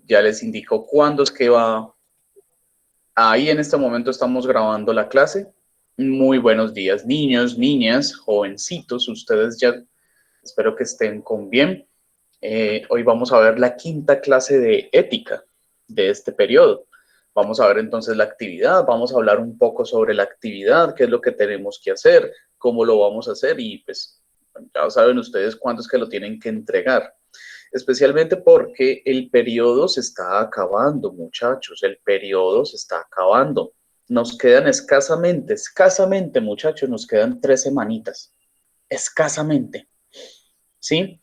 Ya les indico cuándo es que va. Ahí en este momento estamos grabando la clase. Muy buenos días, niños, niñas, jovencitos. Ustedes ya espero que estén con bien. Hoy vamos a ver la quinta clase de ética de este periodo. Vamos a ver entonces la actividad, vamos a hablar un poco sobre la actividad, qué es lo que tenemos que hacer, cómo lo vamos a hacer y pues ya saben ustedes cuándo es que lo tienen que entregar. Especialmente porque el periodo se está acabando, muchachos, el periodo se está acabando. Nos quedan escasamente, muchachos, nos quedan 3 semanitas, escasamente, ¿sí?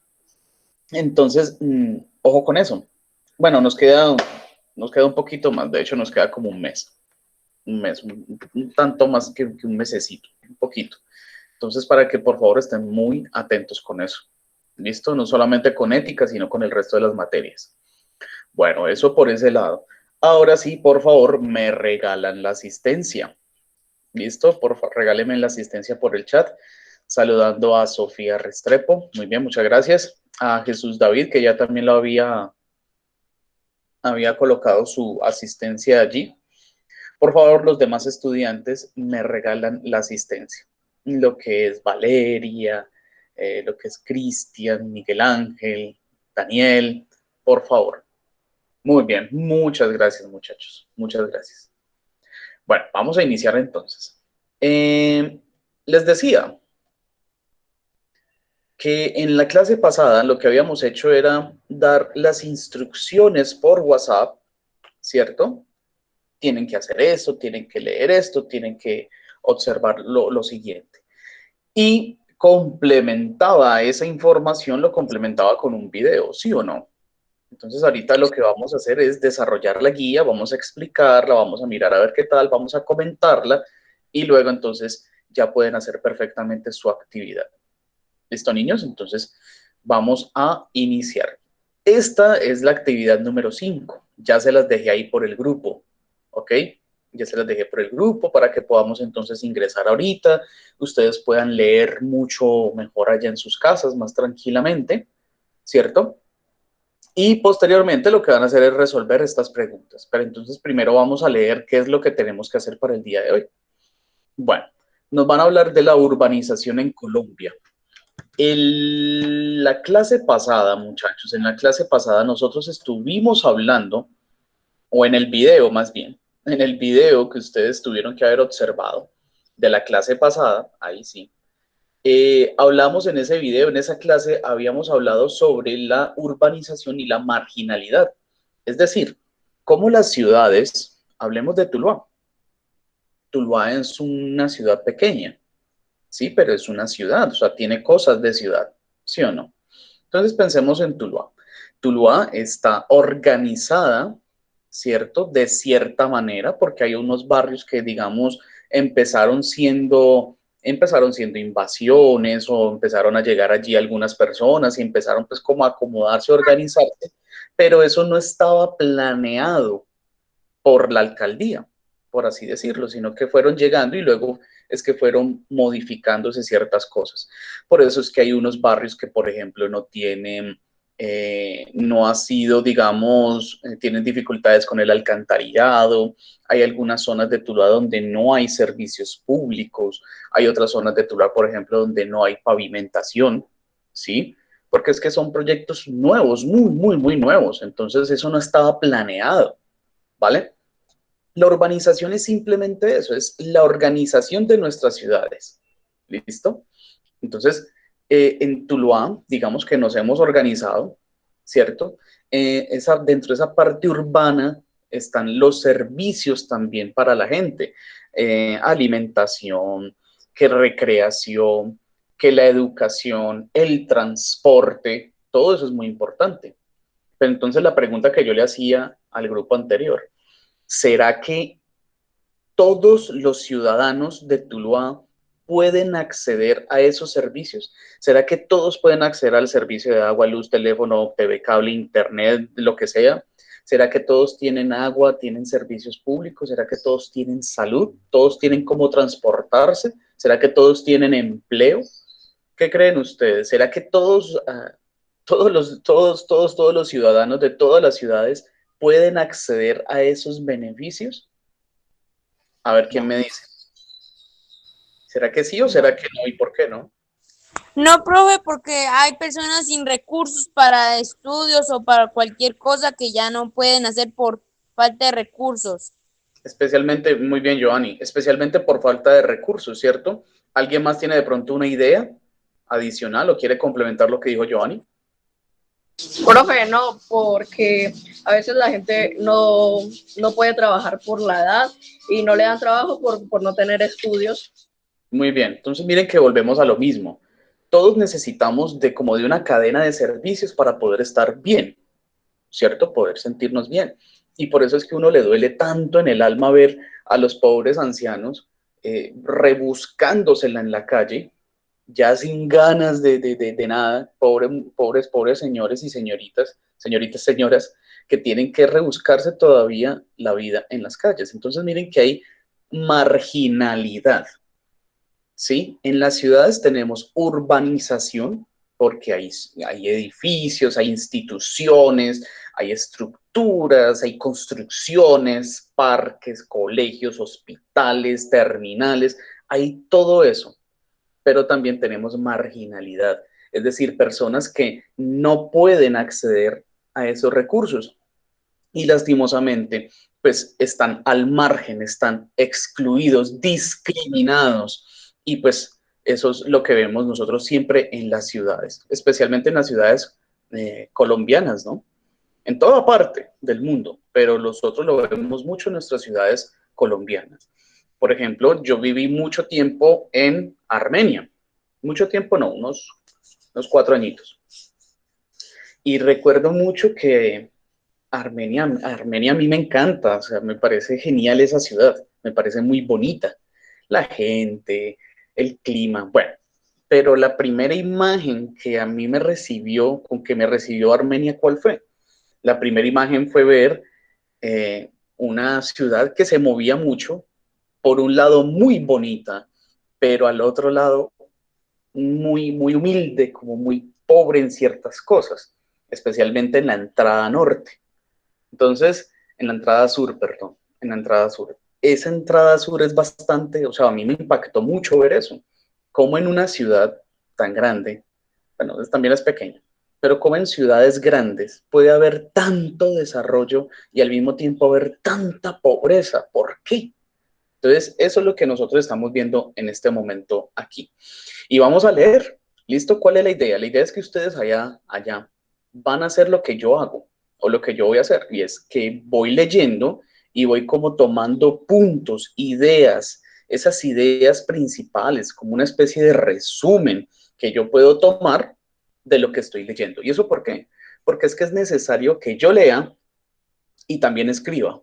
Entonces, ojo con eso. Bueno, nos queda un poquito más, de hecho nos queda como un mes, un tanto más que un mesecito, un poquito. Entonces, para que por favor estén muy atentos con eso. ¿Listo? No solamente con ética, sino con el resto de las materias. Bueno, eso por ese lado. Ahora sí, por favor, me regalan la asistencia. ¿Listo? Por favor, regálenme la asistencia por el chat. Saludando a Sofía Restrepo. Muy bien, muchas gracias. A Jesús David, que ya también lo había colocado su asistencia allí. Por favor, los demás estudiantes me regalan la asistencia. Lo que es Valeria, lo que es Cristian, Miguel Ángel, Daniel, por favor. Muy bien, muchas gracias, muchachos. Muchas gracias. Bueno, vamos a iniciar entonces. Les decía que en la clase pasada lo que habíamos hecho era dar las instrucciones por WhatsApp, ¿cierto? Tienen que hacer esto, tienen que leer esto, tienen que observar lo siguiente. Y complementaba esa información, lo complementaba con un video, ¿sí o no? Entonces ahorita lo que vamos a hacer es desarrollar la guía, vamos a explicarla, vamos a mirar a ver qué tal, vamos a comentarla y luego entonces ya pueden hacer perfectamente su actividad. ¿Listo, niños? Entonces vamos a iniciar. Esta es la actividad número 5. Ya se las dejé ahí por el grupo, ¿ok? Ya se las dejé por el grupo para que podamos entonces ingresar ahorita. Ustedes puedan leer mucho mejor allá en sus casas, más tranquilamente, ¿cierto? Y posteriormente lo que van a hacer es resolver estas preguntas. Pero entonces primero vamos a leer qué es lo que tenemos que hacer para el día de hoy. Bueno, nos van a hablar de la urbanización en Colombia. La clase pasada, muchachos, en la clase pasada nosotros estuvimos hablando, o en el video más bien, en el video que ustedes tuvieron que haber observado de la clase pasada, ahí sí, hablamos en ese video, en esa clase, habíamos hablado sobre la urbanización y la marginalidad. Es decir, cómo las ciudades, hablemos de Tuluá. Tuluá es una ciudad pequeña, sí, pero es una ciudad, o sea, tiene cosas de ciudad, ¿sí o no? Entonces pensemos en Tuluá. Tuluá está organizada, ¿cierto? De cierta manera, porque hay unos barrios que, digamos, empezaron siendo invasiones o empezaron a llegar allí algunas personas y empezaron pues como a acomodarse, a organizarse, pero eso no estaba planeado por la alcaldía, por así decirlo, sino que fueron llegando y luego es que fueron modificándose ciertas cosas. Por eso es que hay unos barrios que, por ejemplo, no tienen, no ha sido, digamos, tienen dificultades con el alcantarillado, hay algunas zonas de Tuluá donde no hay servicios públicos, hay otras zonas de Tuluá, por ejemplo, donde no hay pavimentación, ¿sí? Porque es que son proyectos nuevos, muy nuevos, entonces eso no estaba planeado, ¿vale? La urbanización es simplemente eso, es la organización de nuestras ciudades. ¿Listo? Entonces, en Tuluá, digamos que nos hemos organizado, ¿cierto? Dentro de esa parte urbana están los servicios también para la gente, alimentación, que recreación, que la educación, el transporte, todo eso es muy importante. Pero entonces la pregunta que yo le hacía al grupo anterior, ¿será que todos los ciudadanos de Tuluá pueden acceder a esos servicios? ¿Será que todos pueden acceder al servicio de agua, luz, teléfono, TV, cable, internet, lo que sea? ¿Será que todos tienen agua, tienen servicios públicos? ¿Será que todos tienen salud? ¿Todos tienen cómo transportarse? ¿Será que todos tienen empleo? ¿Qué creen ustedes? ¿Será que todos los ciudadanos de todas las ciudades pueden acceder a esos beneficios? A ver quién No. me dice. ¿Será que sí o será que no? ¿Y por qué no? No, profe, porque hay personas sin recursos para estudios o para cualquier cosa que ya no pueden hacer por falta de recursos. Especialmente, muy bien, Giovanni, especialmente por falta de recursos, ¿cierto? ¿Alguien más tiene de pronto una idea adicional o quiere complementar lo que dijo Giovanni? Profe, no, porque a veces la gente no puede trabajar por la edad y no le dan trabajo por no tener estudios. Muy bien, entonces miren que volvemos a lo mismo. Todos necesitamos de como de una cadena de servicios para poder estar bien, ¿cierto? Poder sentirnos bien. Y por eso es que uno le duele tanto en el alma ver a los pobres ancianos rebuscándosela en la calle, ya sin ganas de nada, pobres señores y señoritas, señoras, que tienen que rebuscarse todavía la vida en las calles. Entonces miren que hay marginalidad, ¿sí? En las ciudades tenemos urbanización, porque hay edificios, hay instituciones, hay estructuras, hay construcciones, parques, colegios, hospitales, terminales, hay todo eso, pero también tenemos marginalidad, es decir, personas que no pueden acceder a esos recursos y lastimosamente pues están al margen, están excluidos, discriminados y pues eso es lo que vemos nosotros siempre en las ciudades, especialmente en las ciudades colombianas, ¿no? En toda parte del mundo, pero nosotros lo vemos mucho en nuestras ciudades colombianas. Por ejemplo, yo viví mucho tiempo en Armenia, mucho tiempo no, unos 4 añitos. Y recuerdo mucho que Armenia a mí me encanta, o sea, me parece genial esa ciudad, me parece muy bonita, la gente, el clima, bueno, pero la primera imagen que a mí me recibió, con que me recibió Armenia, ¿cuál fue? La primera imagen fue ver una ciudad que se movía mucho, por un lado muy bonita, pero al otro lado muy humilde, como muy pobre en ciertas cosas, especialmente en la entrada norte. Entonces, en la entrada sur, perdón, en la entrada sur. Esa entrada sur es bastante, o sea, a mí me impactó mucho ver eso, como en una ciudad tan grande, bueno, también es pequeña, pero como en ciudades grandes puede haber tanto desarrollo y al mismo tiempo haber tanta pobreza. ¿Por qué? Entonces, eso es lo que nosotros estamos viendo en este momento aquí. Y vamos a leer. ¿Listo? ¿Cuál es la idea? La idea es que ustedes allá van a hacer lo que yo hago o lo que yo voy a hacer. Y es que voy leyendo y voy como tomando puntos, ideas, esas ideas principales, como una especie de resumen que yo puedo tomar de lo que estoy leyendo. ¿Y eso por qué? Porque es que es necesario que yo lea y también escriba,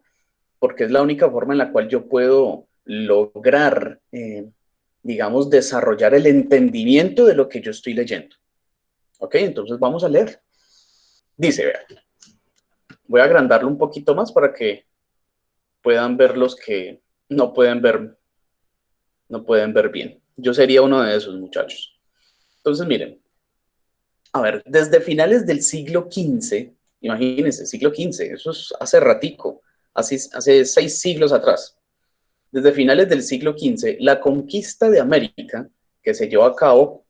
porque es la única forma en la cual yo puedo lograr, digamos, desarrollar el entendimiento de lo que yo estoy leyendo. ¿Ok? Entonces vamos a leer. Dice, vean, voy a agrandarlo un poquito más para que puedan ver los que no pueden ver bien. Yo sería uno de esos muchachos. Entonces, miren, a ver, desde finales del siglo XV, imagínense, siglo XV, eso es hace ratico, hace 6 siglos atrás. Desde finales del siglo XV, la conquista de América, que se llevó a cabo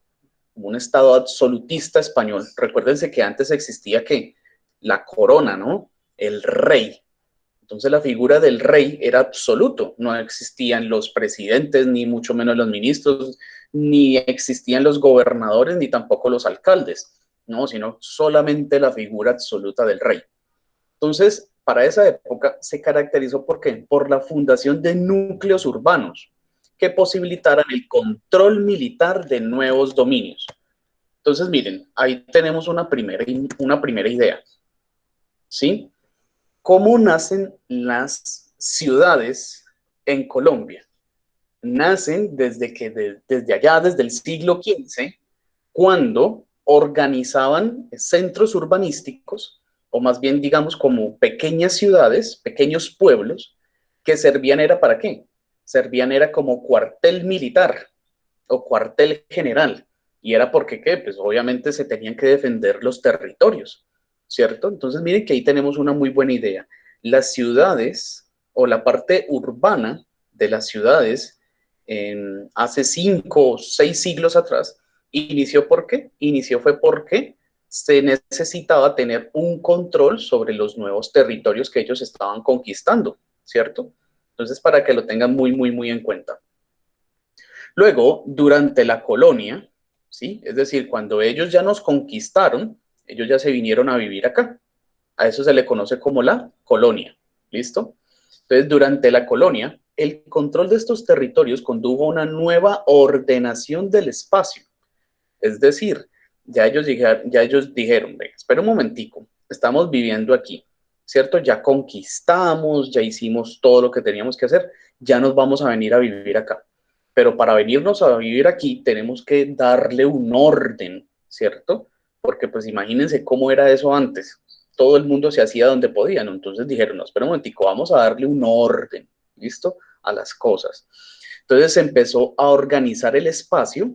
como un estado absolutista español, recuérdense que antes existía que la corona, ¿no? El rey. Entonces la figura del rey era absoluto, no existían los presidentes, ni mucho menos los ministros, ni existían los gobernadores, ni tampoco los alcaldes, no, sino solamente la figura absoluta del rey. Entonces, para esa época se caracterizó ¿por qué? Por la fundación de núcleos urbanos que posibilitaran el control militar de nuevos dominios. Entonces, miren, ahí tenemos una primera idea, ¿sí? ¿Cómo nacen las ciudades en Colombia? Nacen desde allá, desde el siglo XV, cuando organizaban centros urbanísticos, o más bien digamos como pequeñas ciudades, pequeños pueblos, que servían era ¿para qué? Servían era como cuartel militar o cuartel general. ¿Y era porque qué? Pues obviamente se tenían que defender los territorios, ¿cierto? Entonces miren que ahí tenemos una muy buena idea. las ciudades o la parte urbana de las ciudades hace 5 o 6 siglos atrás, inició ¿por qué? Inició fue porque se necesitaba tener un control sobre los nuevos territorios que ellos estaban conquistando, ¿cierto? Entonces, para que lo tengan muy, muy, muy en cuenta. Luego, durante la colonia, ¿sí? Es decir, cuando ellos ya nos conquistaron, ellos ya se vinieron a vivir acá. A eso se le conoce como la colonia, ¿listo? Entonces, durante la colonia, el control de estos territorios condujo a una nueva ordenación del espacio. Es decir, ya ellos dijeron, venga, espera un momentico, estamos viviendo aquí, ¿cierto? Ya conquistamos, ya hicimos todo lo que teníamos que hacer, ya nos vamos a venir a vivir acá. Pero para venirnos a vivir aquí tenemos que darle un orden, ¿cierto? Porque pues imagínense cómo era eso antes. Todo el mundo se hacía donde podía, ¿no? Entonces dijeron, no, espera un momentico, vamos a darle un orden, ¿listo? A las cosas. Entonces se empezó a organizar el espacio.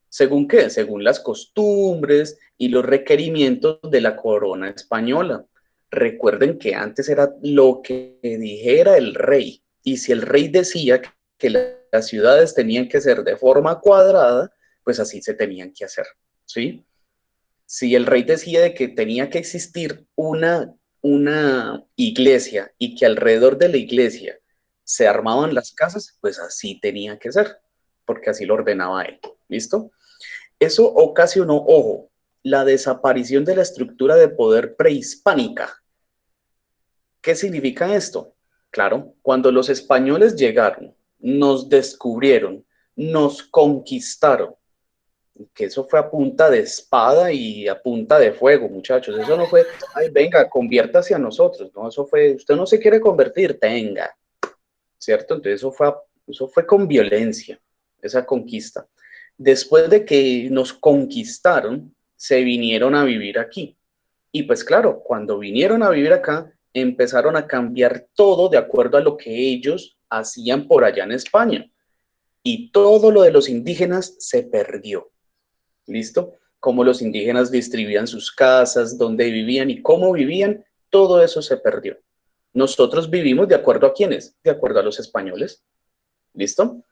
¿Según qué? Según las costumbres y los requerimientos de la corona española. Recuerden que antes era lo que dijera el rey. Y si el rey decía que las ciudades tenían que ser de forma cuadrada, pues así se tenían que hacer, ¿sí? Si el rey decía de que tenía que existir una iglesia y que alrededor de la iglesia se armaban las casas, pues así tenía que ser, porque así lo ordenaba él, ¿listo? Eso ocasionó, ojo, la desaparición de la estructura de poder prehispánica. ¿Qué significa esto? Claro, cuando los españoles llegaron, nos descubrieron, nos conquistaron, que eso fue a punta de espada y a punta de fuego, muchachos. Eso no fue, ay, venga, conviértase a nosotros. No, eso fue, usted no se quiere convertir, tenga, ¿cierto? Entonces eso fue con violencia, esa conquista. Después de que nos conquistaron, se vinieron a vivir aquí. Y pues claro, cuando vinieron a vivir acá, empezaron a cambiar todo de acuerdo a lo que ellos hacían por allá en España. Y todo lo de los indígenas se perdió. ¿Listo? Cómo los indígenas distribuían sus casas, dónde vivían y cómo vivían, todo eso se perdió. Nosotros vivimos de acuerdo a quiénes, de acuerdo a los españoles. ¿Listo?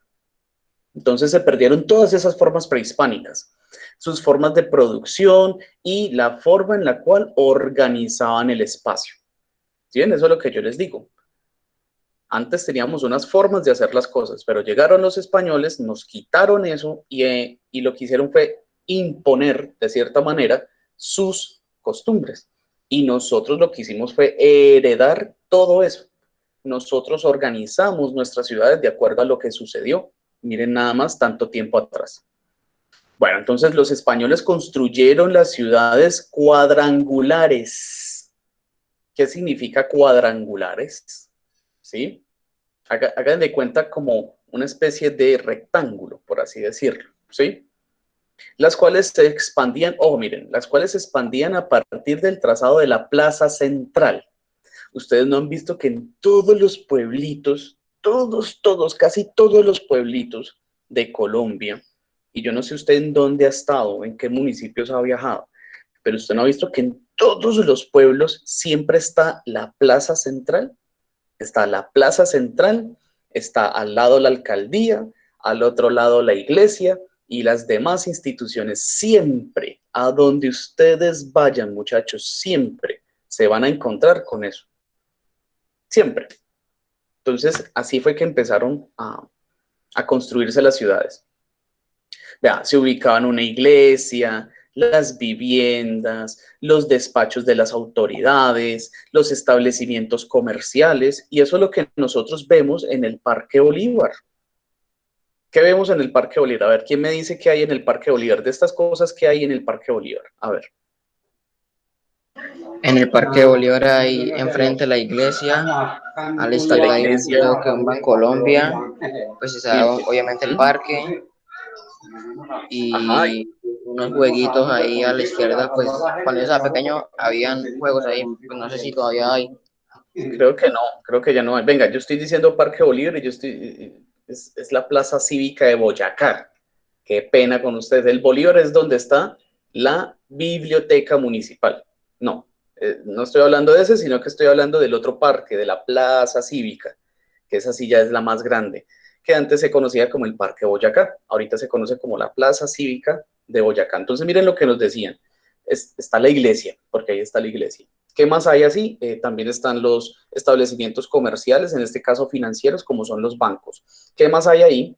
Entonces se perdieron todas esas formas prehispánicas, sus formas de producción y la forma en la cual organizaban el espacio. ¿Sí? Eso es lo que yo les digo. Antes teníamos unas formas de hacer las cosas, pero llegaron los españoles, nos quitaron eso y lo que hicieron fue imponer, de cierta manera, sus costumbres. Y nosotros lo que hicimos fue heredar todo eso. Nosotros organizamos nuestras ciudades de acuerdo a lo que sucedió. Miren nada más tanto tiempo atrás. Bueno, entonces los españoles construyeron las ciudades cuadrangulares. ¿Qué significa cuadrangulares? ¿Sí? Hagan de cuenta como una especie de rectángulo, por así decirlo, ¿sí? Las cuales se expandían, miren, las cuales se expandían a partir del trazado de la plaza central. Ustedes no han visto que en todos los pueblitos, casi todos los pueblitos de Colombia, y yo no sé usted en dónde ha estado, en qué municipios ha viajado, pero usted no ha visto que en todos los pueblos siempre está la plaza central. Está la plaza central, está al lado la alcaldía, al otro lado la iglesia y las demás instituciones. Siempre, a donde ustedes vayan, muchachos, siempre se van a encontrar con eso. Siempre. Entonces, así fue que empezaron a construirse las ciudades. Vea, se ubicaban una iglesia, las viviendas, los despachos de las autoridades, los establecimientos comerciales, y eso es lo que nosotros vemos en el Parque Bolívar. ¿Qué vemos en el Parque Bolívar? A ver, ¿quién me dice qué hay en el Parque Bolívar? De estas cosas que hay en el Parque Bolívar. A ver. En el Parque Bolívar hay enfrente la iglesia, al estado La hay iglesia. creo que un Bancolombia, pues está obviamente el parque Ajá, y unos jueguitos ahí a la izquierda, pues cuando yo estaba pequeño habían juegos ahí, pues no sé si todavía hay. creo que no, creo que ya no hay. Venga, yo estoy diciendo Parque Bolívar y yo es la Plaza Cívica de Boyacá. Qué pena con ustedes. El Bolívar es donde está la biblioteca municipal. No, No estoy hablando de ese, sino que estoy hablando del otro parque, de la Plaza Cívica, que esa sí ya es la más grande, que antes se conocía como el Parque Boyacá, ahorita se conoce como la Plaza Cívica de Boyacá. Entonces miren lo que nos decían, está la iglesia, porque ahí está la iglesia. ¿Qué más hay así? También están los establecimientos comerciales, en este caso financieros, como son los bancos. ¿Qué más hay ahí?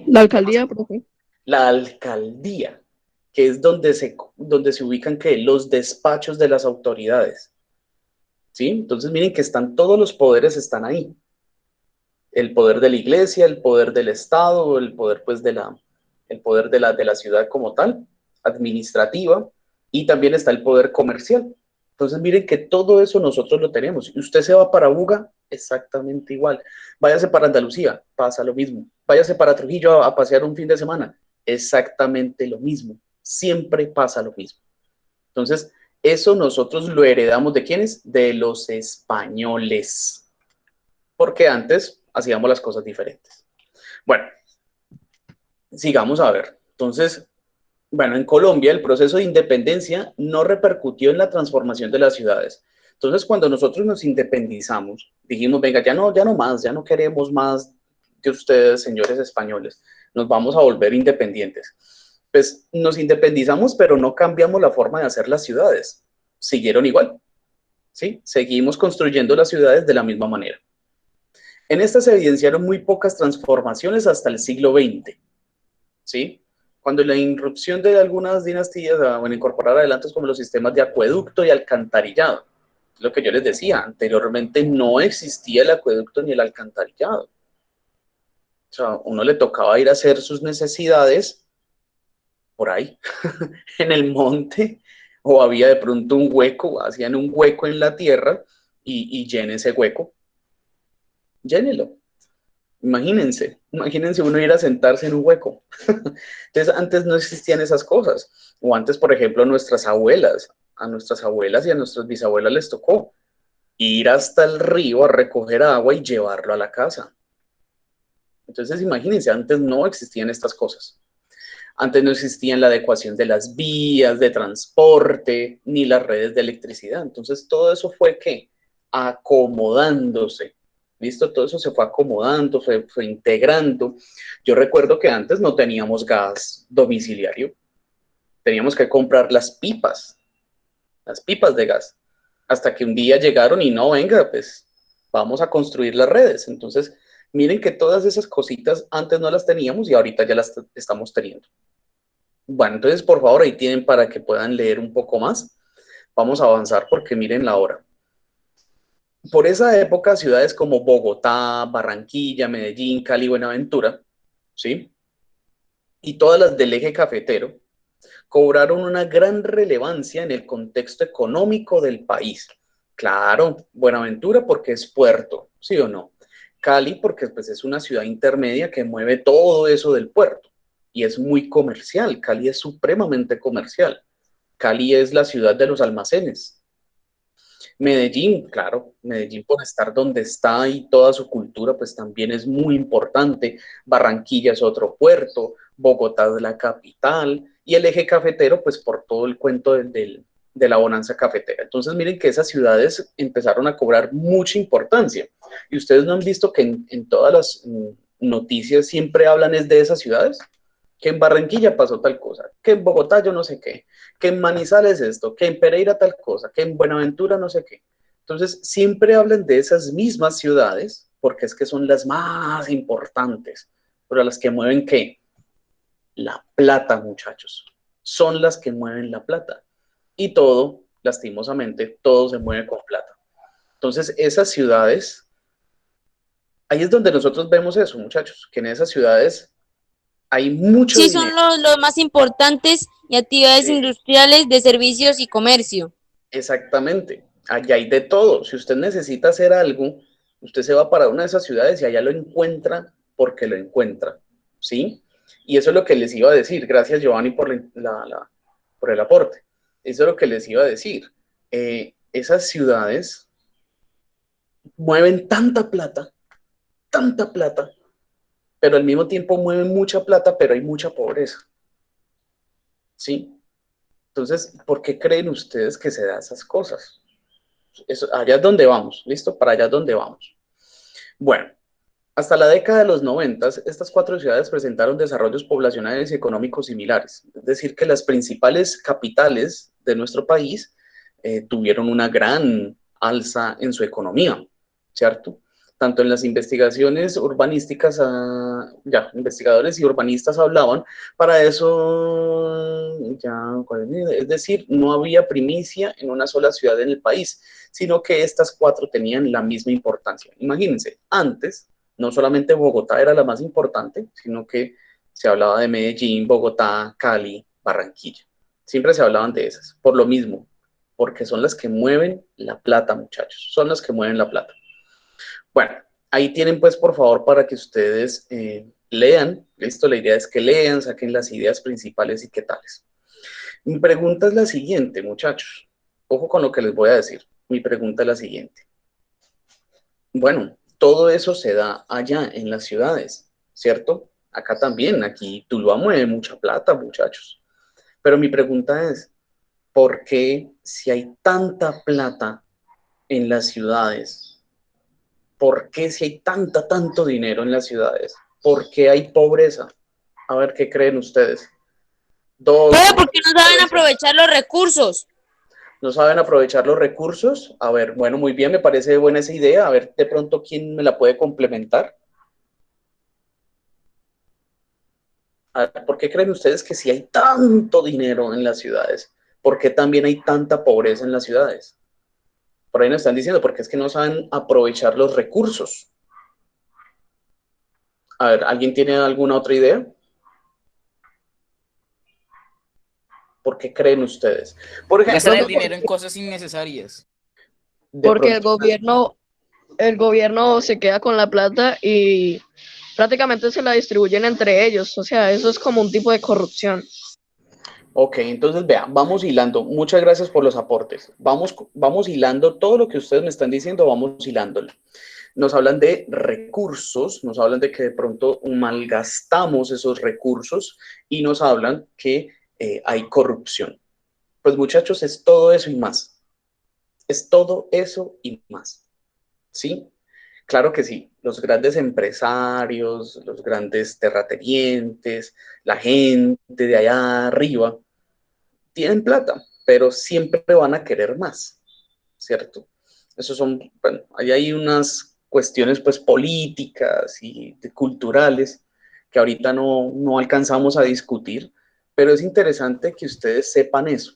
La alcaldía, profe. La alcaldía, que es donde se ubican ¿qué? Los despachos de las autoridades. ¿Sí? Entonces miren que están todos los poderes están ahí. El poder de la iglesia, el poder del Estado, el poder pues el poder de la ciudad como tal, administrativa, y también está el poder comercial. Entonces miren que todo eso nosotros lo tenemos. Y usted se va para Buga, exactamente igual. Váyase para Andalucía, pasa lo mismo. Váyase para Trujillo a pasear un fin de semana, exactamente lo mismo. Siempre pasa lo mismo. Entonces, eso nosotros lo heredamos ¿de quiénes? De los españoles. Porque antes hacíamos las cosas diferentes. Bueno, sigamos a ver. Entonces, bueno, en Colombia el proceso de independencia no repercutió en la transformación de las ciudades. Entonces, cuando nosotros nos independizamos, dijimos, venga, ya no más, ya no queremos más de ustedes, señores españoles, nos vamos a volver independientes. Pues nos independizamos, pero no cambiamos la forma de hacer las ciudades. Siguieron igual, ¿sí? Seguimos construyendo las ciudades de la misma manera. En esta se evidenciaron muy pocas transformaciones hasta el siglo XX, ¿sí? Cuando la irrupción de algunas dinastías, bueno, incorporar adelantos como los sistemas de acueducto y alcantarillado. Lo que yo les decía, anteriormente no existía el acueducto ni el alcantarillado. O sea, uno le tocaba ir a hacer sus necesidades por ahí, en el monte, o había de pronto un hueco, hacían un hueco en la tierra y llene ese hueco, llénelo. Imagínense uno ir a sentarse en un hueco. Entonces, antes no existían esas cosas. O antes, por ejemplo, a nuestras abuelas y a nuestras bisabuelas les tocó ir hasta el río a recoger agua y llevarlo a la casa. Entonces, imagínense, antes no existían estas cosas. Antes no existían la adecuación de las vías de transporte, ni las redes de electricidad. Entonces, todo eso fue, ¿qué? Acomodándose. ¿Listo? Todo eso se fue acomodando, fue integrando. Yo recuerdo que antes no teníamos gas domiciliario. Teníamos que comprar las pipas de gas. Hasta que un día llegaron y no, venga, pues vamos a construir las redes. Entonces, miren que todas esas cositas antes no las teníamos y ahorita ya las estamos teniendo. Bueno, entonces por favor ahí tienen para que puedan leer un poco más. Vamos a avanzar porque miren la hora. Por esa época, ciudades como Bogotá, Barranquilla, Medellín, Cali, Buenaventura, ¿sí? Y todas las del eje cafetero, cobraron una gran relevancia en el contexto económico del país. Claro, Buenaventura porque es puerto, ¿sí o no? Cali porque pues, es una ciudad intermedia que mueve todo eso del puerto y es muy comercial. Cali es supremamente comercial. Cali es la ciudad de los almacenes. Medellín, claro, Medellín por estar donde está y toda su cultura, pues también es muy importante. Barranquilla es otro puerto, Bogotá es la capital y el eje cafetero, pues por todo el cuento de la bonanza cafetera. Entonces miren que esas ciudades empezaron a cobrar mucha importancia. Y ustedes no han visto que en todas las noticias siempre hablan es de esas ciudades, que en Barranquilla pasó tal cosa, que en Bogotá yo no sé qué, que en Manizales esto, que en Pereira tal cosa, que en Buenaventura no sé qué. Entonces, siempre hablan de esas mismas ciudades, porque es que son las más importantes, pero las que mueven ¿qué? La plata, muchachos. Son las que mueven la plata. Y todo, lastimosamente, todo se mueve con plata. Entonces, esas ciudades, ahí es donde nosotros vemos eso, muchachos, que en esas ciudades hay mucho Sí, son dinero. los más importantes y actividades industriales de servicios y comercio. Exactamente, allá hay de todo. Si usted necesita hacer algo, usted se va para una de esas ciudades y allá lo encuentra porque lo encuentra, ¿sí? Y eso es lo que les iba a decir. Gracias, Giovanni, por el aporte. Eso es lo que les iba a decir. Esas ciudades mueven tanta plata, pero al mismo tiempo mueven mucha plata, pero hay mucha pobreza, ¿sí? Entonces, ¿por qué creen ustedes que se da esas cosas? Eso, allá es donde vamos, ¿listo? Para allá es donde vamos. Bueno, hasta la década de los 90, estas cuatro ciudades presentaron desarrollos poblacionales y económicos similares. Es decir, que las principales capitales de nuestro país tuvieron una gran alza en su economía, ¿cierto? Tanto en las investigaciones urbanísticas, investigadores y urbanistas hablaban, para eso, es decir, no había primicia en una sola ciudad en el país, sino que estas cuatro tenían la misma importancia. Imagínense, antes, no solamente Bogotá era la más importante, sino que se hablaba de Medellín, Bogotá, Cali, Barranquilla. Siempre se hablaban de esas, por lo mismo, porque son las que mueven la plata, muchachos, son las que mueven la plata. Bueno, ahí tienen pues por favor para que ustedes lean, listo, la idea es que lean, saquen las ideas principales y qué tales. Mi pregunta es la siguiente, muchachos, ojo con lo que les voy a decir, mi pregunta es la siguiente. Bueno, todo eso se da allá en las ciudades, ¿cierto? Acá también, aquí Tuluá mueve mucha plata, muchachos. Pero mi pregunta es, ¿por qué si hay tanta plata en las ciudades? ¿Por qué si hay tanto dinero en las ciudades? ¿Por qué hay pobreza? A ver, ¿qué creen ustedes? Pero porque no saben aprovechar los recursos. ¿No saben aprovechar los recursos? A ver, bueno, muy bien, me parece buena esa idea. A ver, de pronto, ¿quién me la puede complementar? A ver, ¿por qué creen ustedes que si hay tanto dinero en las ciudades, por qué también hay tanta pobreza en las ciudades? Por ahí nos están diciendo, porque es que no saben aprovechar los recursos. A ver, ¿alguien tiene alguna otra idea? ¿Por qué creen ustedes? Por ejemplo, Gastar el dinero en cosas innecesarias. Porque el gobierno se queda con la plata y prácticamente se la distribuyen entre ellos. O sea, eso es como un tipo de corrupción. Ok, entonces vean, vamos hilando. Muchas gracias por los aportes. Vamos hilando todo lo que ustedes me están diciendo, vamos hilándolo. Nos hablan de recursos, nos hablan de que de pronto malgastamos esos recursos y nos hablan que hay corrupción. Pues muchachos, es todo eso y más. Es todo eso y más. ¿Sí? Claro que sí. Los grandes empresarios, los grandes terratenientes, la gente de allá arriba, tienen plata, pero siempre van a querer más, ¿cierto? Esos son, bueno, ahí hay unas cuestiones pues políticas y culturales que ahorita no alcanzamos a discutir, pero es interesante que ustedes sepan eso,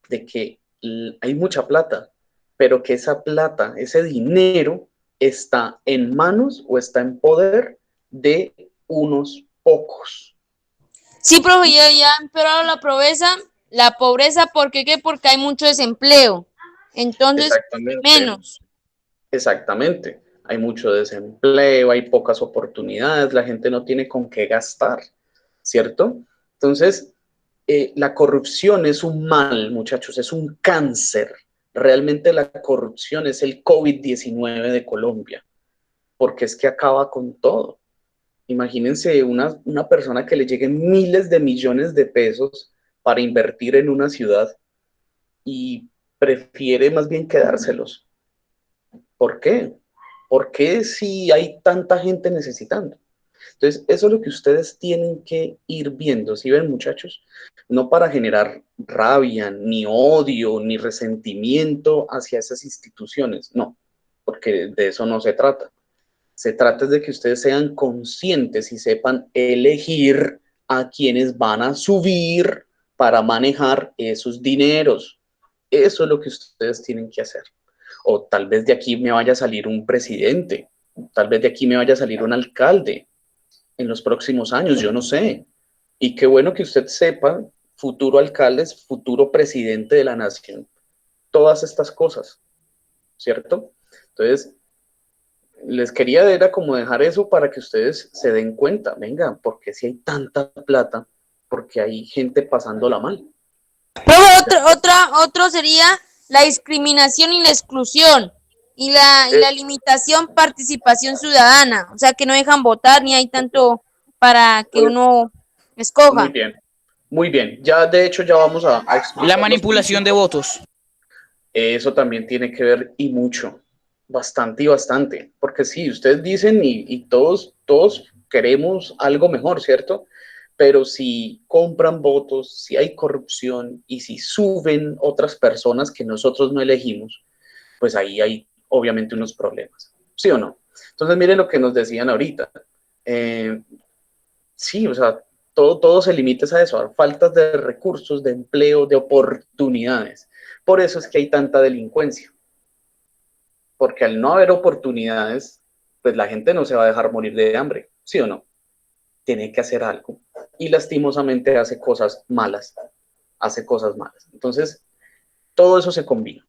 de que hay mucha plata, pero que esa plata, ese dinero, está en manos o está en poder de unos pocos. Sí, profe, ya ha empeorado la pobreza, ¿por qué? Porque hay mucho desempleo. Entonces, Exactamente. menos. Exactamente. Hay mucho desempleo, hay pocas oportunidades, la gente no tiene con qué gastar, ¿cierto? Entonces, la corrupción es un mal, muchachos, es un cáncer. Realmente la corrupción es el COVID-19 de Colombia, porque es que acaba con todo. Imagínense una persona que le lleguen miles de millones de pesos para invertir en una ciudad y prefiere más bien quedárselos. ¿Por qué? ¿Por qué si hay tanta gente necesitando? Entonces, eso es lo que ustedes tienen que ir viendo, ¿sí ven, muchachos? No para generar rabia, ni odio, ni resentimiento hacia esas instituciones, no, porque de eso no se trata. Se trata de que ustedes sean conscientes y sepan elegir a quienes van a subir para manejar esos dineros. Eso es lo que ustedes tienen que hacer. O tal vez de aquí me vaya a salir un presidente, tal vez de aquí me vaya a salir un alcalde en los próximos años, yo no sé. Y qué bueno que usted sepa, futuro alcalde, futuro presidente de la nación, todas estas cosas, ¿cierto? Entonces, les quería era como dejar eso para que ustedes se den cuenta, venga, porque si hay tanta plata, porque hay gente pasándola mal. Otro sería la discriminación y la exclusión y la limitación participación ciudadana, o sea que no dejan votar ni hay tanto para que uno escoja. Muy bien, ya de hecho ya vamos a explicar La los manipulación de votos. Eso también tiene que ver y mucho, bastante y bastante, porque sí, ustedes dicen y todos queremos algo mejor, ¿cierto? Pero si compran votos, si hay corrupción y si suben otras personas que nosotros no elegimos, pues ahí hay obviamente unos problemas, ¿sí o no? Entonces miren lo que nos decían ahorita. Eh, sí, o sea, todo se limita a eso, a faltas de recursos, de empleo, de oportunidades. Por eso es que hay tanta delincuencia, porque al no haber oportunidades, pues la gente no se va a dejar morir de hambre, ¿sí o no? Tiene que hacer algo. Y lastimosamente hace cosas malas, hace cosas malas. Entonces, todo eso se combina.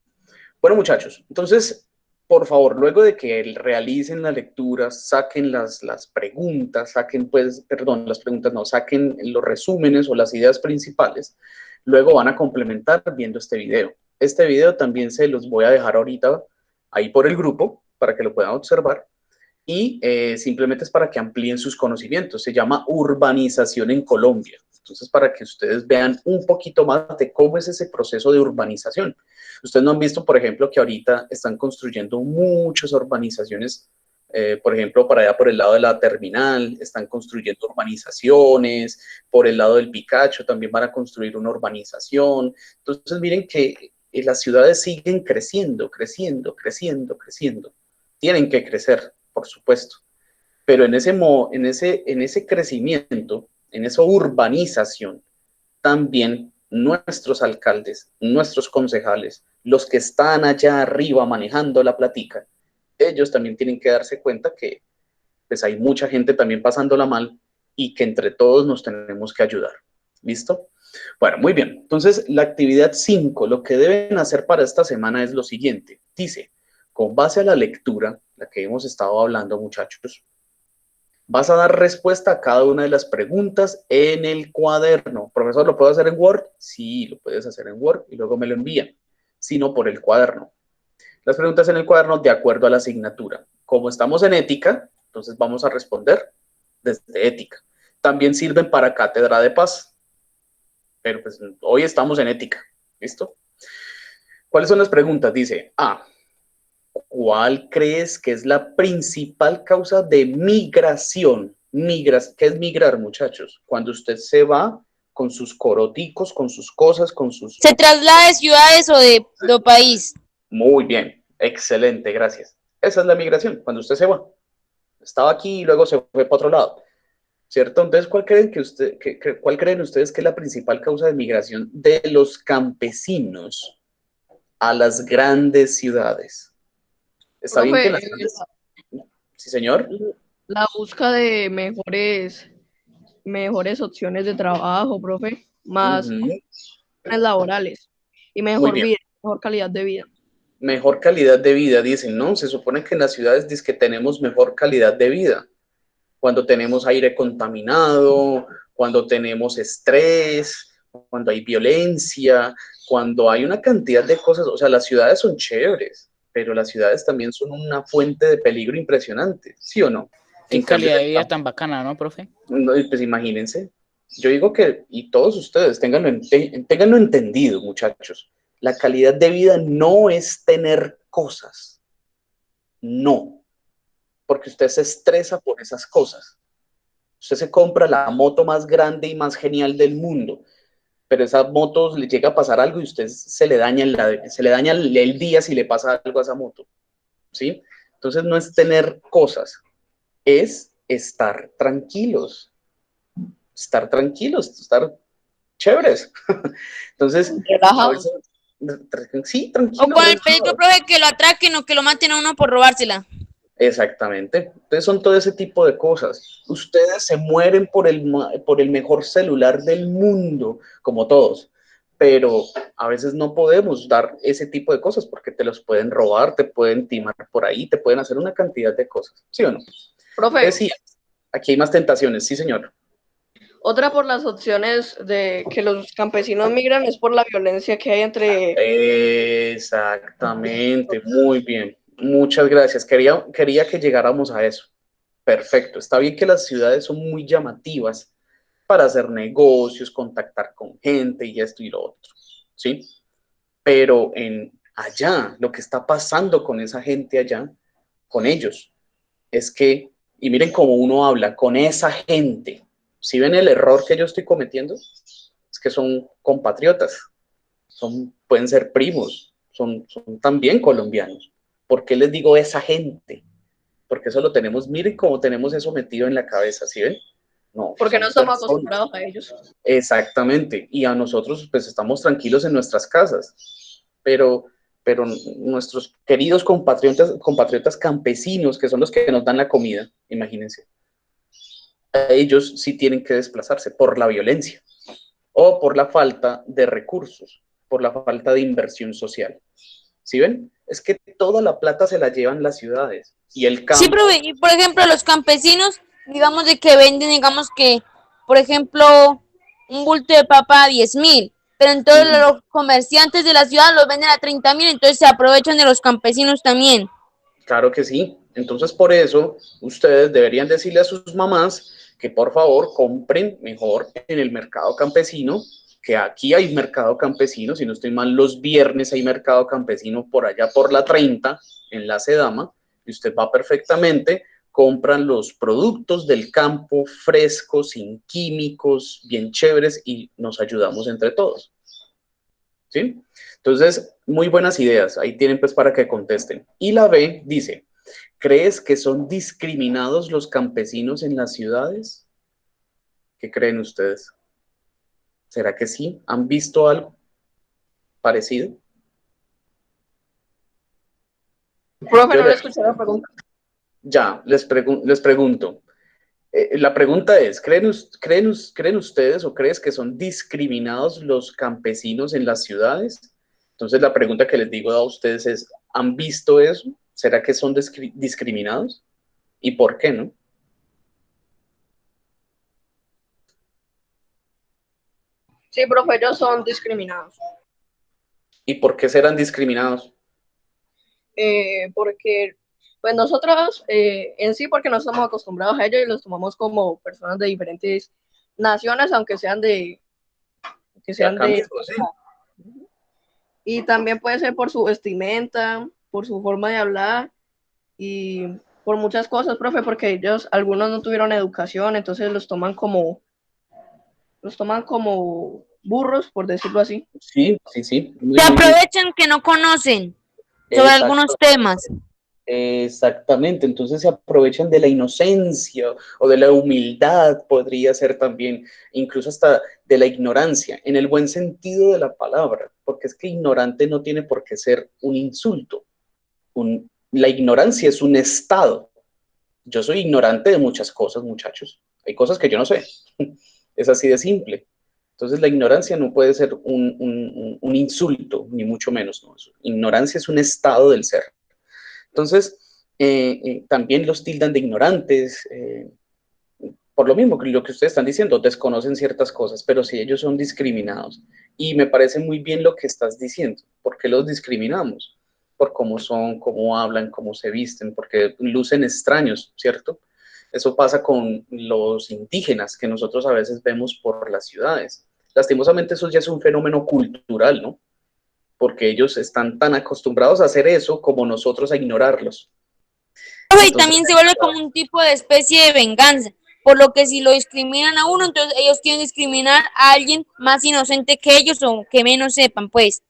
Bueno, muchachos, entonces, por favor, luego de que realicen la lectura, saquen las preguntas, saquen, pues, perdón, las preguntas no, saquen los resúmenes o las ideas principales, luego van a complementar viendo este video. Este video también se los voy a dejar ahorita ahí por el grupo para que lo puedan observar y simplemente es para que amplíen sus conocimientos. Se llama Urbanización en Colombia. Entonces, para que ustedes vean un poquito más de cómo es ese proceso de urbanización. Ustedes no han visto, por ejemplo, que ahorita están construyendo muchas urbanizaciones, por ejemplo, por allá por el lado de la terminal, están construyendo urbanizaciones, por el lado del Picacho también van a construir una urbanización. Entonces, miren que las ciudades siguen creciendo, creciendo, creciendo, creciendo. Tienen que crecer, por supuesto, pero en ese crecimiento, en esa urbanización, también nuestros alcaldes, nuestros concejales, los que están allá arriba manejando la platica, ellos también tienen que darse cuenta que pues hay mucha gente también pasándola mal y que entre todos nos tenemos que ayudar. ¿Listo? Bueno, muy bien. Entonces, la actividad 5, lo que deben hacer para esta semana es lo siguiente. Dice, con base a la lectura, la que hemos estado hablando, muchachos, vas a dar respuesta a cada una de las preguntas en el cuaderno. Profesor, ¿lo puedo hacer en Word? Sí, lo puedes hacer en Word y luego me lo envían, sino por el cuaderno. Las preguntas en el cuaderno de acuerdo a la asignatura. Como estamos en ética, entonces vamos a responder desde ética. También sirven para cátedra de paz, pero pues hoy estamos en ética. ¿Listo? ¿Cuáles son las preguntas? Dice, ¿cuál crees que es la principal causa de migración? ¿Qué es migrar, muchachos? Cuando usted se va con sus coroticos, con sus cosas, con sus... ¿Se traslada de ciudades o de país? Muy bien, excelente, gracias. Esa es la migración, cuando usted se va. Estaba aquí y luego se fue para otro lado, ¿cierto? Entonces, ¿cuál creen ustedes que es la principal causa de migración de los campesinos a las grandes ciudades? ¿Está bien que en Profe, las grandes... Sí, señor. la busca de mejores opciones de trabajo, profe, más Ujú. opciones laborales y Muy mejor bien. vida, mejor calidad de vida. Mejor calidad de vida, dicen, ¿no? Se supone que en las ciudades dice que tenemos mejor calidad de vida. Cuando tenemos aire contaminado, cuando tenemos estrés, cuando hay violencia, cuando hay una cantidad de cosas. O sea, las ciudades son chéveres, pero las ciudades también son una fuente de peligro impresionante, ¿sí o no? Qué En cambio, calidad de vida tan bacana, ¿no, profe? pues imagínense, yo digo que, y todos ustedes, ténganlo entendido, muchachos, la calidad de vida no es tener cosas, no, porque usted se estresa por esas cosas. Usted se compra la moto más grande y más genial del mundo, pero esa moto le llega a pasar algo y usted se le daña el día si le pasa algo a esa moto, ¿sí? Entonces no es tener cosas, es estar tranquilos, estar chéveres. Entonces, a Relajados. veces, sí, O tranquilos, con el peligro, relajados. profe, que lo atraquen o que lo maten a uno por robársela. Exactamente. Entonces son todo ese tipo de cosas. Ustedes se mueren por el mejor celular del mundo, como todos, pero a veces no podemos dar ese tipo de cosas porque te los pueden robar, te pueden timar por ahí, te pueden hacer una cantidad de cosas, ¿sí o no? Profe, Decía, aquí hay más tentaciones, sí, señor. otra por las opciones de que los campesinos migran es por la violencia que hay entre... Exactamente, muy bien. Muchas gracias. Quería que llegáramos a eso. Perfecto. Está bien que las ciudades son muy llamativas, para hacer negocios, contactar con gente y esto y lo otro, ¿sí? Pero allá, lo que está pasando con esa gente allá, con ellos, es que, y miren cómo uno habla con esa gente, ¿sí ven el error que yo estoy cometiendo? Es que son compatriotas, pueden ser primos, son también colombianos. ¿Por qué les digo esa gente? Porque eso lo tenemos, miren cómo tenemos eso metido en la cabeza, ¿sí ven? No, Porque no son estamos personas. acostumbrados a ellos. Exactamente, y a nosotros pues estamos tranquilos en nuestras casas, pero nuestros queridos compatriotas campesinos, que son los que nos dan la comida, imagínense, ellos sí tienen que desplazarse por la violencia o por la falta de recursos, por la falta de inversión social. ¿Sí ven? Es que toda la plata se la llevan las ciudades y el Sí, campo. profe, y por ejemplo, los campesinos, digamos de que venden, digamos que, por ejemplo, un bulto de papa a 10.000, pero entonces los comerciantes de la ciudad los venden a 30.000, entonces se aprovechan de los campesinos también. Claro que sí. Entonces, por eso, ustedes deberían decirle a sus mamás que por favor compren mejor en el mercado campesino, que aquí hay mercado campesino, si no estoy mal, los viernes hay mercado campesino por allá por la 30, en la Sedama, y usted va perfectamente, compran los productos del campo frescos, sin químicos, bien chéveres, y nos ayudamos entre todos. ¿Sí? Entonces, muy buenas ideas. Ahí tienen pues para que contesten. Y la B dice, ¿crees que son discriminados los campesinos en las ciudades? ¿Qué creen ustedes? ¿Será que sí? ¿Han visto algo parecido? Profe, Yo no le escuché la pregunta. ya les pregunto. La pregunta es, ¿creen ustedes o crees que son discriminados los campesinos en las ciudades? Entonces la pregunta que les digo a ustedes es, ¿han visto eso? ¿Será que son discriminados? ¿Y por qué no? Sí, profe, ellos son discriminados. ¿Y por qué serán discriminados? Porque, pues nosotros en sí, porque no estamos acostumbrados a ellos y los tomamos como personas de diferentes naciones, aunque sean que De sean acá de... mismo, sí. Y también puede ser por su vestimenta, por su forma de hablar y por muchas cosas, profe, porque ellos, algunos no tuvieron educación, entonces los toman como burros, por decirlo así. Sí, sí, sí. Muy, Se muy bien. aprovechan que no conocen sobre algunos Exacto. temas. Exactamente, entonces se aprovechan de la inocencia o de la humildad, podría ser también, incluso hasta de la ignorancia, en el buen sentido de la palabra, porque es que ignorante no tiene por qué ser un insulto. La ignorancia es un estado. Yo soy ignorante de muchas cosas, muchachos. Hay cosas que yo no sé. Es así de simple. Entonces la ignorancia no puede ser un insulto, ni mucho menos. ¿No? Ignorancia es un estado del ser. Entonces, también los tildan de ignorantes, por lo mismo que lo que ustedes están diciendo, desconocen ciertas cosas, pero sí ellos son discriminados. Y me parece muy bien lo que estás diciendo. ¿Por qué los discriminamos? Por cómo son, cómo hablan, cómo se visten, porque lucen extraños, ¿cierto? Eso pasa con los indígenas que nosotros a veces vemos por las ciudades. Lastimosamente eso ya es un fenómeno cultural, ¿no? Porque ellos están tan acostumbrados a hacer eso como nosotros a ignorarlos. Y Entonces, también se vuelve como un tipo de especie de venganza, por lo que si lo discriminan a uno, entonces ellos quieren discriminar a alguien más inocente que ellos o que menos sepan, pues.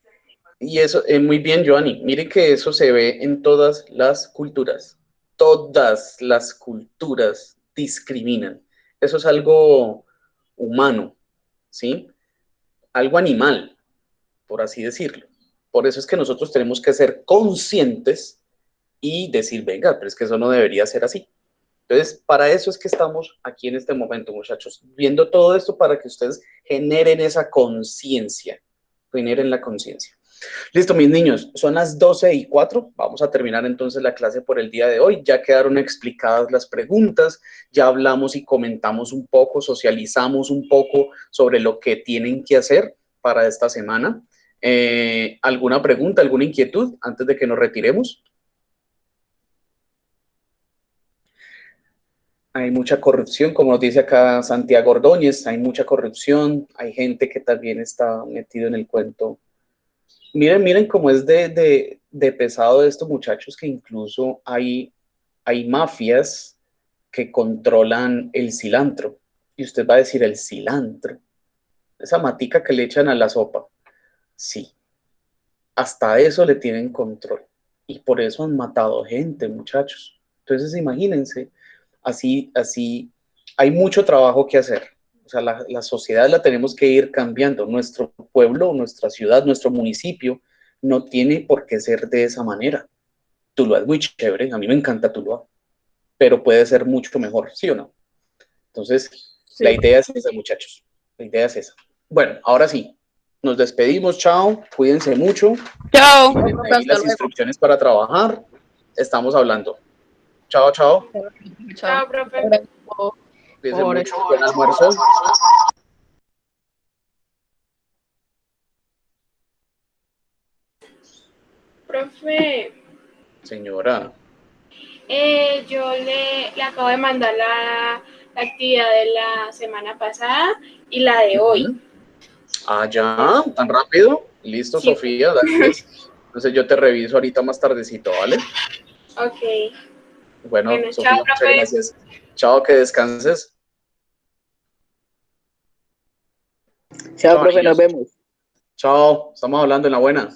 y eso, muy bien, Joanny. Miren que eso se ve en todas las culturas. Todas las culturas discriminan. Eso es algo humano, ¿sí? Algo animal, por así decirlo. Por eso es que nosotros tenemos que ser conscientes y decir, venga, pero es que eso no debería ser así. Entonces, para eso es que estamos aquí en este momento, muchachos, viendo todo esto para que ustedes generen esa conciencia, generen la conciencia. Listo, mis niños, son las 12:04. Vamos a terminar entonces la clase por el día de hoy. Ya quedaron explicadas las preguntas, ya hablamos y comentamos un poco, socializamos un poco sobre lo que tienen que hacer para esta semana. ¿Alguna pregunta, alguna inquietud antes de que nos retiremos? hay mucha corrupción, como nos dice acá Santiago Ordóñez, hay mucha corrupción, hay gente que también está metido en el cuento. Miren cómo es de pesado de estos muchachos, que incluso hay mafias que controlan el cilantro. Y usted va a decir, el cilantro, esa matica que le echan a la sopa. Sí, hasta eso le tienen control. Y por eso han matado gente, muchachos. Entonces, imagínense, así hay mucho trabajo que hacer. O sea, la sociedad la tenemos que ir cambiando. Nuestro pueblo, nuestra ciudad, nuestro municipio no tiene por qué ser de esa manera. Tuluá es muy chévere, a mí me encanta Tuluá, pero puede ser mucho mejor, ¿sí o no? Entonces, Sí. la idea es esa, muchachos. La idea es esa. Bueno, ahora sí, nos despedimos, chao, cuídense mucho. Chao. Tienen Profe, ahí hasta las luego. instrucciones para trabajar. Estamos hablando. Chao, chao. Chao, profe. Gracias por Cuídense por mucho. Buen almuerzo. Profe, Señora. yo le acabo de mandar la actividad de la semana pasada y la de hoy. Ah, ya, tan rápido. Listo, Sí. Sofía, dale, pues. Entonces yo te reviso ahorita más tardecito, ¿vale? Ok. Bueno, Bueno, Sofía, chao, muchas profe. gracias. Chao, que descanses. Chao, profe, niños. nos vemos. Chao, estamos hablando en la buena.